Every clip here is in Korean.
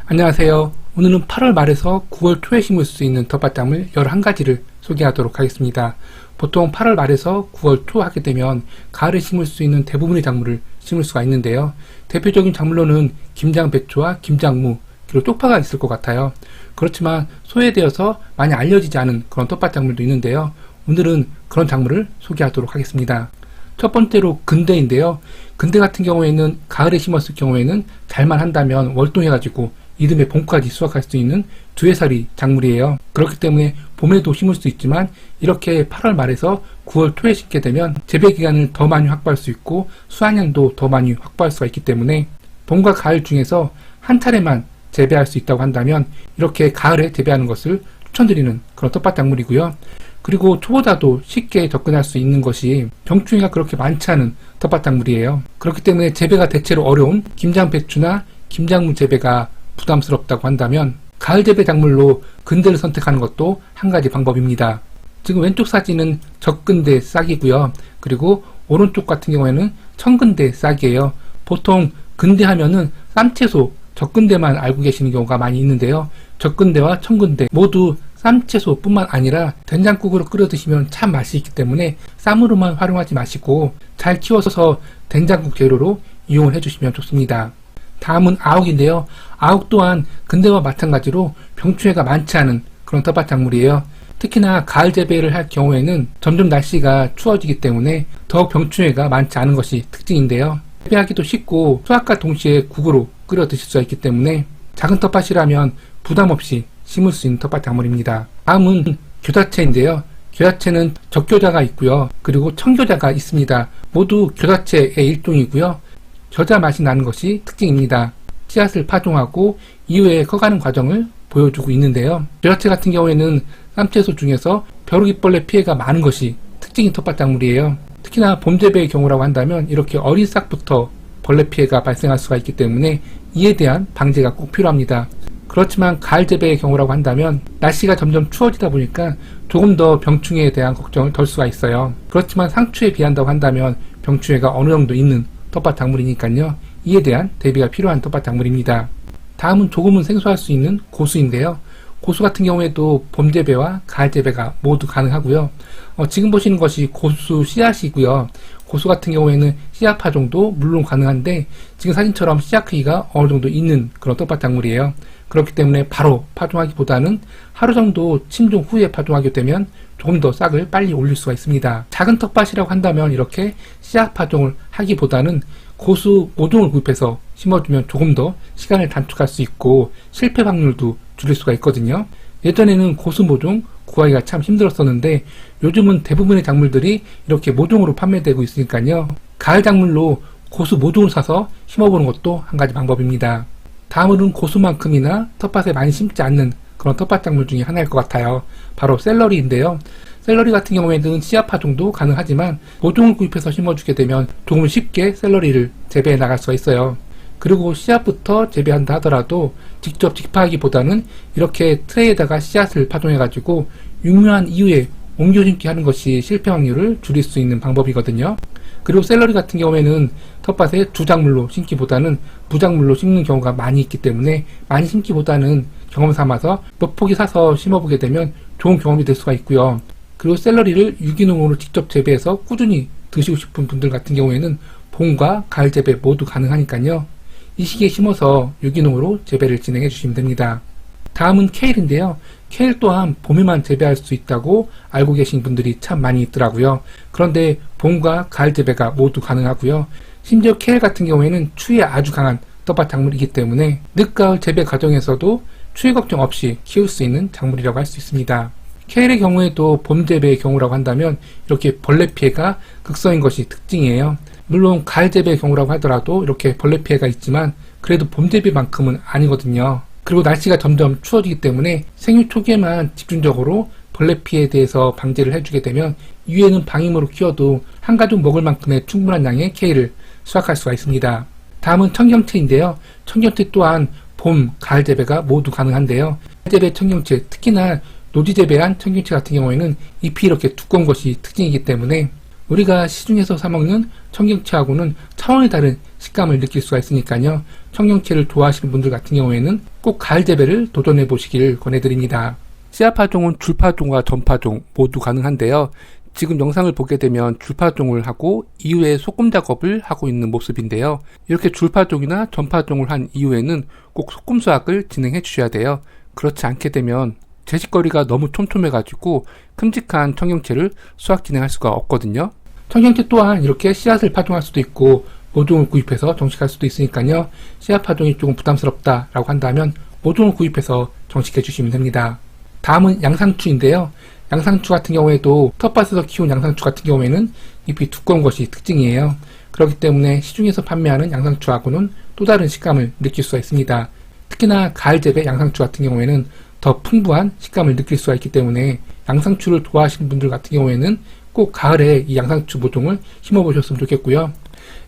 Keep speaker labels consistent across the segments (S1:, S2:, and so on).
S1: 안녕하세요. 오늘은 8월 말에서 9월 초에 심을 수 있는 텃밭작물 11가지를 소개하도록 하겠습니다. 보통 8월 말에서 9월 초 하게 되면 가을에 심을 수 있는 대부분의 작물을 심을 수가 있는데요. 대표적인 작물로는 김장 배추와 김장무, 그리고 쪽파가 있을 것 같아요. 그렇지만 소외되어서 많이 알려지지 않은 그런 텃밭작물도 있는데요. 오늘은 그런 작물을 소개하도록 하겠습니다. 첫 번째로 근대인데요. 근대 같은 경우에는 가을에 심었을 경우에는 잘만 한다면 월동해가지고 이듬해 봄까지 수확할 수 있는 두해살이 작물이에요. 그렇기 때문에 봄에도 심을 수 있지만 이렇게 8월 말에서 9월 초에 심게 되면 재배 기간을 더 많이 확보할 수 있고 수확량도 더 많이 확보할 수가 있기 때문에 봄과 가을 중에서 한 차례만 재배할 수 있다고 한다면 이렇게 가을에 재배하는 것을 추천드리는 그런 텃밭 작물이고요. 그리고 초보자도 쉽게 접근할 수 있는 것이 병충해가 그렇게 많지 않은 텃밭 작물이에요. 그렇기 때문에 재배가 대체로 어려운 김장 배추나 김장무 재배가 부담스럽다고 한다면 가을 재배 작물로 근대를 선택하는 것도 한 가지 방법입니다. 지금 왼쪽 사진은 적근대 싹이고요. 그리고 오른쪽 같은 경우에는 청근대 싹이에요. 보통 근대 하면은 쌈채소 적근대만 알고 계시는 경우가 많이 있는데요. 적근대와 청근대 모두 쌈채소 뿐만 아니라 된장국으로 끓여 드시면 참 맛이 있기 때문에 쌈으로만 활용하지 마시고 잘 키워서 된장국 재료로 이용을 해주시면 좋습니다. 다음은 아욱인데요. 아욱 또한 근대와 마찬가지로 병충해가 많지 않은 그런 텃밭 작물이에요. 특히나 가을 재배를 할 경우에는 점점 날씨가 추워지기 때문에 더욱 병충해가 많지 않은 것이 특징인데요. 재배하기도 쉽고 수확과 동시에 국으로 끓여 드실 수가 있기 때문에 작은 텃밭이라면 부담 없이 심을 수 있는 텃밭 작물입니다. 다음은 겨자채인데요. 겨자채는 적겨자가 있고요. 그리고 청겨자가 있습니다. 모두 겨자채의 일종이고요. 겨자 맛이 나는 것이 특징입니다. 씨앗을 파종하고 이후에 커가는 과정을 보여주고 있는데요. 겨자채 같은 경우에는 쌈채소 중에서 벼룩이벌레 피해가 많은 것이 특징인 텃밭 작물이에요. 특히나 봄 재배의 경우라고 한다면 이렇게 어린 싹부터 벌레 피해가 발생할 수가 있기 때문에 이에 대한 방제가 꼭 필요합니다. 그렇지만 가을 재배의 경우라고 한다면 날씨가 점점 추워지다 보니까 조금 더 병충해에 대한 걱정을 덜 수가 있어요. 그렇지만 상추에 비한다고 한다면 병충해가 어느 정도 있는 텃밭 작물이니까요. 이에 대한 대비가 필요한 텃밭 작물입니다. 다음은 조금은 생소할 수 있는 고수인데요. 고수 같은 경우에도 봄 재배와 가을 재배가 모두 가능하고요. 지금 보시는 것이 고수 씨앗이고요. 고수 같은 경우에는 씨앗 파종도 물론 가능한데 지금 사진처럼 씨앗 크기가 어느 정도 있는 그런 텃밭 작물이에요. 그렇기 때문에 바로 파종하기보다는 하루 정도 침종 후에 파종하게 되면 조금 더 싹을 빨리 올릴 수가 있습니다. 작은 텃밭이라고 한다면 이렇게 씨앗 파종을 하기보다는 고수 모종을 구입해서 심어주면 조금 더 시간을 단축할 수 있고 실패 확률도 줄일 수가 있거든요. 예전에는 고수 모종 구하기가 참 힘들었었는데 요즘은 대부분의 작물들이 이렇게 모종으로 판매되고 있으니까요. 가을 작물로 고수 모종을 사서 심어보는 것도 한 가지 방법입니다. 다음으로는 고수만큼이나 텃밭에 많이 심지 않는 그런 텃밭 작물 중에 하나일 것 같아요. 바로 샐러리인데요. 샐러리 같은 경우에는 씨앗 파종도 가능하지만 모종을 구입해서 심어주게 되면 조금 쉽게 샐러리를 재배해 나갈 수가 있어요. 그리고 씨앗부터 재배한다 하더라도 직접 직파하기보다는 이렇게 트레이에다가 씨앗을 파종해 가지고 육류한 이후에 옮겨 심기 하는 것이 실패 확률을 줄일 수 있는 방법이거든요. 그리고 샐러리 같은 경우에는 텃밭에 주작물로 심기보다는 무작물로 심는 경우가 많이 있기 때문에 많이 심기보다는 경험 삼아서 몇 포기 사서 심어보게 되면 좋은 경험이 될 수가 있고요. 그리고 샐러리를 유기농으로 직접 재배해서 꾸준히 드시고 싶은 분들 같은 경우에는 봄과 가을 재배 모두 가능하니까요. 이 시기에 심어서 유기농으로 재배를 진행해 주시면 됩니다. 다음은 케일인데요. 케일 또한 봄에만 재배할 수 있다고 알고 계신 분들이 참 많이 있더라고요. 그런데 봄과 가을 재배가 모두 가능하고요. 심지어 케일 같은 경우에는 추위에 아주 강한 텃밭 작물이기 때문에 늦가을 재배 과정에서도 추위 걱정 없이 키울 수 있는 작물이라고 할 수 있습니다. 케일의 경우에도 봄 재배의 경우라고 한다면 이렇게 벌레 피해가 극성인 것이 특징이에요. 물론 가을 재배의 경우라고 하더라도 이렇게 벌레 피해가 있지만 그래도 봄 재배만큼은 아니거든요. 그리고 날씨가 점점 추워지기 때문에 생육 초기에만 집중적으로 벌레 피해에 대해서 방제를 해주게 되면 이후에는 방임으로 키워도 한 가족 먹을 만큼의 충분한 양의 케일을 수확할 수가 있습니다. 다음은 청경채인데요. 청경채 또한 봄, 가을 재배가 모두 가능한데요. 가을 재배 청경채, 특히나 노지 재배한 청경채 같은 경우에는 잎이 이렇게 두꺼운 것이 특징이기 때문에 우리가 시중에서 사먹는 청경채하고는 차원이 다른 식감을 느낄 수가 있으니까요. 청경채를 좋아하시는 분들 같은 경우에는 꼭 가을 재배를 도전해 보시길 권해드립니다. 씨앗파종은 줄파종과 전파종 모두 가능한데요. 지금 영상을 보게 되면 줄파종을 하고 이후에 소금 작업을 하고 있는 모습인데요. 이렇게 줄파종이나 전파종을 한 이후에는 꼭 소금 수확을 진행해 주셔야 돼요. 그렇지 않게 되면 재식거리가 너무 촘촘해가지고 큼직한 청경채를 수확 진행할 수가 없거든요. 청경채 또한 이렇게 씨앗을 파종할 수도 있고 모종을 구입해서 정식할 수도 있으니까요. 씨앗 파종이 조금 부담스럽다라고 한다면 모종을 구입해서 정식해 주시면 됩니다. 다음은 양상추인데요. 양상추 같은 경우에도 텃밭에서 키운 양상추 같은 경우에는 잎이 두꺼운 것이 특징이에요. 그렇기 때문에 시중에서 판매하는 양상추하고는 또 다른 식감을 느낄 수가 있습니다. 특히나 가을 재배 양상추 같은 경우에는 더 풍부한 식감을 느낄 수가 있기 때문에 양상추를 좋아하시는 분들 같은 경우에는 꼭 가을에 이 양상추 모종을 심어보셨으면 좋겠고요.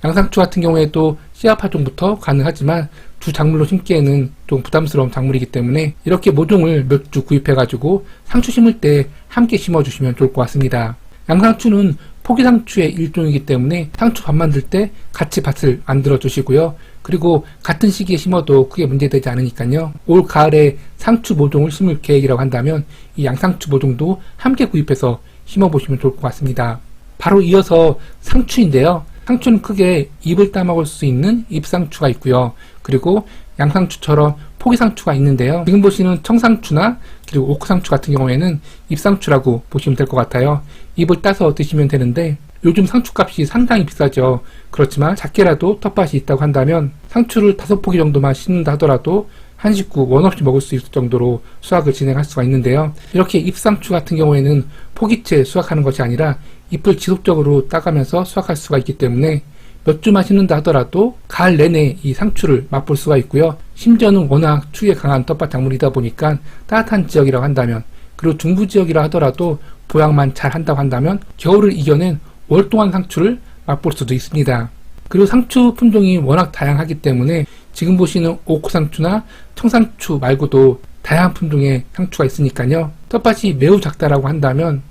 S1: 양상추 같은 경우에도 씨앗 파종부터 가능하지만 두 작물로 심기에는 좀 부담스러운 작물이기 때문에 이렇게 모종을 몇 주 구입해가지고 상추 심을 때 함께 심어주시면 좋을 것 같습니다. 양상추는 포기상추의 일종이기 때문에 상추 밭 만들 때 같이 밭을 만들어 주시고요. 그리고 같은 시기에 심어도 크게 문제되지 않으니까요. 올 가을에 상추 모종을 심을 계획이라고 한다면 이 양상추 모종도 함께 구입해서 심어보시면 좋을 것 같습니다. 바로 이어서 상추인데요. 상추는 크게 잎을 따먹을 수 있는 잎상추가 있고요. 그리고 양상추처럼 포기상추가 있는데요. 지금 보시는 청상추나 그리고 오크상추 같은 경우에는 잎상추라고 보시면 될 것 같아요. 잎을 따서 드시면 되는데 요즘 상추값이 상당히 비싸죠. 그렇지만 작게라도 텃밭이 있다고 한다면 상추를 5포기 정도만 심는다 하더라도 한 식구 원 없이 먹을 수 있을 정도로 수확을 진행할 수가 있는데요. 이렇게 잎상추 같은 경우에는 포기채 수확하는 것이 아니라 잎을 지속적으로 따가면서 수확할 수가 있기 때문에 몇 주만 심는다 하더라도 가을 내내 이 상추를 맛볼 수가 있고요. 심지어는 워낙 추위에 강한 텃밭 작물이다 보니까 따뜻한 지역이라고 한다면 그리고 중부 지역이라 하더라도 보양만 잘 한다고 한다면 겨울을 이겨낸 월 동안 상추를 맛볼 수도 있습니다. 그리고 상추 품종이 워낙 다양하기 때문에 지금 보시는 오크상추나 청상추 말고도 다양한 품종의 상추가 있으니까요. 텃밭이 매우 작다라고 한다면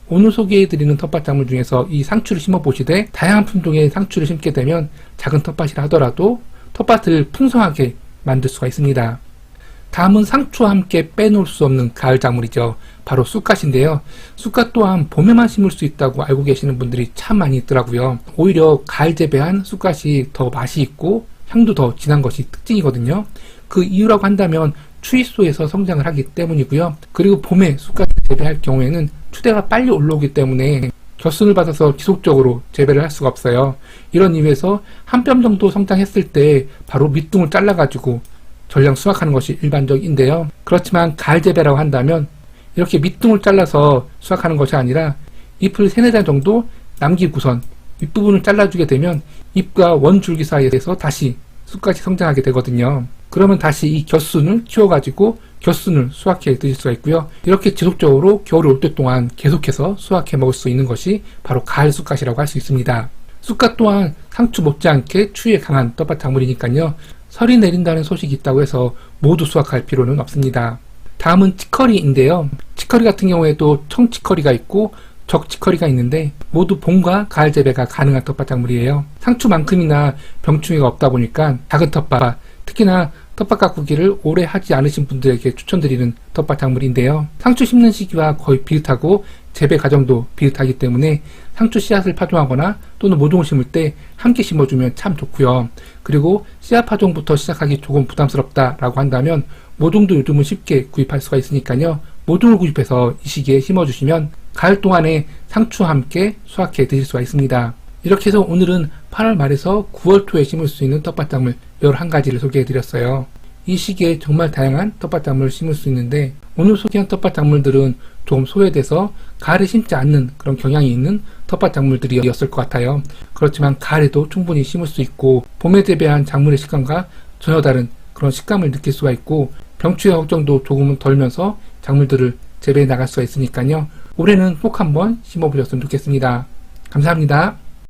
S1: 오늘 소개해드리는 텃밭 작물 중에서 이 상추를 심어보시되 다양한 품종의 상추를 심게 되면 작은 텃밭이라 하더라도 텃밭을 풍성하게 만들 수가 있습니다. 다음은 상추와 함께 빼놓을 수 없는 가을 작물이죠. 바로 쑥갓인데요. 쑥갓 또한 봄에만 심을 수 있다고 알고 계시는 분들이 참 많이 있더라고요. 오히려 가을 재배한 쑥갓이 더 맛이 있고 향도 더 진한 것이 특징이거든요. 그 이유라고 한다면 추위소에서 성장을 하기 때문이고요. 그리고 봄에 쑥갓을 재배할 경우에는 추대가 빨리 올라오기 때문에 겨순을 받아서 지속적으로 재배를 할 수가 없어요. 이런 이유에서 한 뼘 정도 성장했을 때 바로 밑둥을 잘라가지고 전량 수확하는 것이 일반적인데요. 그렇지만 가을 재배라고 한다면 이렇게 밑둥을 잘라서 수확하는 것이 아니라 잎을 3-4달 정도 남기고선 윗부분을 잘라주게 되면 잎과 원줄기 사이에서 다시 쑥갓이 성장하게 되거든요. 그러면 다시 이 겨순을 키워가지고 겨순을 수확해 드실 수가 있고요. 이렇게 지속적으로 겨울이 올 때 동안 계속해서 수확해 먹을 수 있는 것이 바로 가을 쑥갓이라고 할 수 있습니다. 쑥갓 또한 상추 못지않게 추위에 강한 텃밭 작물이니까요. 설이 내린다는 소식이 있다고 해서 모두 수확할 필요는 없습니다. 다음은 치커리인데요. 치커리 같은 경우에도 청치커리가 있고 적치커리가 있는데 모두 봄과 가을 재배가 가능한 텃밭 작물이에요. 상추만큼이나 병충해가 없다 보니까 작은 텃밭, 특히나 텃밭 가꾸기를 오래 하지 않으신 분들에게 추천드리는 텃밭 작물인데요. 상추 심는 시기와 거의 비슷하고 재배 과정도 비슷하기 때문에 상추 씨앗을 파종하거나 또는 모종을 심을 때 함께 심어주면 참 좋고요. 그리고 씨앗 파종부터 시작하기 조금 부담스럽다라고 한다면 모종도 요즘은 쉽게 구입할 수가 있으니까요. 모종을 구입해서 이 시기에 심어주시면 가을 동안에 상추와 함께 수확해 드실 수가 있습니다. 이렇게 해서 오늘은 8월 말에서 9월 초에 심을 수 있는 텃밭 작물 11가지를 소개해 드렸어요. 이 시기에 정말 다양한 텃밭 작물을 심을 수 있는데 오늘 소개한 텃밭 작물들은 좀 소외돼서 가을에 심지 않는 그런 경향이 있는 텃밭 작물들이었을 것 같아요. 그렇지만 가을에도 충분히 심을 수 있고 봄에 재배한 작물의 식감과 전혀 다른 그런 식감을 느낄 수가 있고 병충해 걱정도 조금은 덜면서 작물들을 재배해 나갈 수가 있으니까요. 올해는 꼭 한번 심어보셨으면 좋겠습니다. 감사합니다.